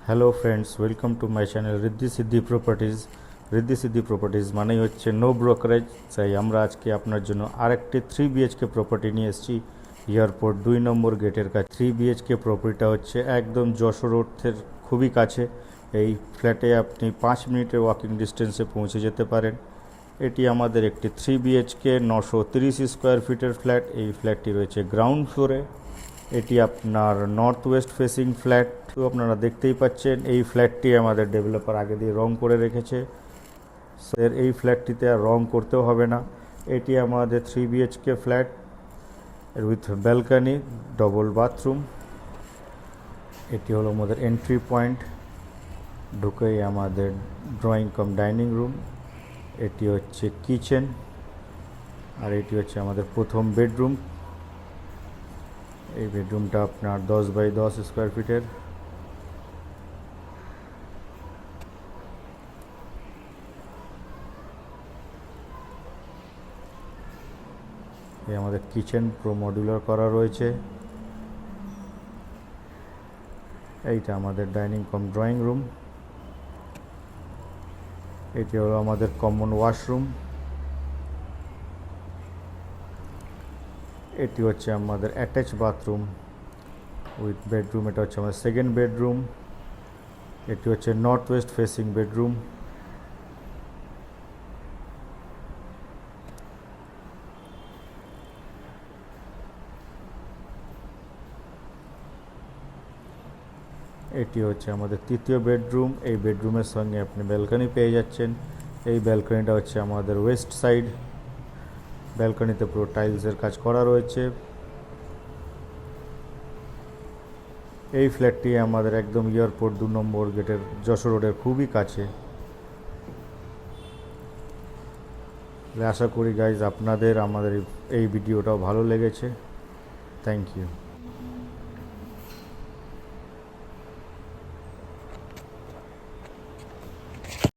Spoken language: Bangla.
Hello friends, welcome to my channel Riddhi সিদ্ধি প্রপার্টিজ। রিদ্ধি সিদ্ধি প্রপার্টিজ মানেই হচ্ছে নো ব্রোকারেজ। তাই আমরা আজকে আপনার জন্য আরেকটি 3 BHK প্রপার্টি নিয়ে এসেছি এয়ারপোর্ট 2 নম্বর গেটের কাছে। 3 BHK প্রপার্টিটা হচ্ছে একদম যশোর রোডের খুবই কাছে। এই ফ্ল্যাটে আপনি 5 মিনিটের ওয়াকিং ডিস্টেন্সে পৌঁছে যেতে পারেন। এটি আমাদের একটি 3 BHK 930 স্কোয়ার ফিটের ফ্ল্যাট। এই ফ্ল্যাটটি রয়েছে গ্রাউন্ড ফ্লোরে। এটি আপনার নর্থ ওয়েস্ট ফেসিং ফ্ল্যাট। তো আপনারা দেখতেই পাচ্ছেন এই ফ্ল্যাটটি আমাদের ডেভেলপার আগে দিয়ে রং করে রেখেছে। স্যার এই ফ্ল্যাটটিতে আর রং করতেও হবে না। এটি আমাদের 3 BHK flat with balcony, double bathroom. এটি হলো আমাদের এন্ট্রি পয়েন্ট, ঢুকেই আমাদের ড্রয়িং কাম ডাইনিং রুম। এটি হচ্ছে কিচেন, আর এটি হচ্ছে আমাদের প্রথম বেডরুম। এই বেডরুমটা আপনার 10 বাই 10 স্কোয়ার ফিটের। এই আমাদের কিচেন প্রো মডিউলার করা রয়েছে। এইটা আমাদের ডাইনিং কাম ড্রয়িং রুম। এটি হলো আমাদের কমন ওয়াশরুম। এটি হচ্ছে আমাদের অ্যাটাচ বাথরুম উইথ বেডরুম। এটা হচ্ছে আমাদের সেকেন্ড বেডরুম। এটি হচ্ছে নর্থ ওয়েস্ট ফেসিং বেডরুম। এটি হচ্ছে আমাদের তৃতীয় বেডরুম। এই বেডরুমের সঙ্গে আপনি ব্যালকনি পেয়ে যাচ্ছেন। এই ব্যালকনিটা হচ্ছে আমাদের ওয়েস্ট সাইড। ব্যালকনিতে পুরো টাইলসের কাজ করা রয়েছে। এই ফ্ল্যাটটি আমাদের একদম এয়ারপোর্ট 2 নম্বর গেটের যশোর রোডের খুবই কাছে। আশা করি গাইজ আপনাদের আমাদের এই ভিডিওটাও ভালো লেগেছে। Thank you.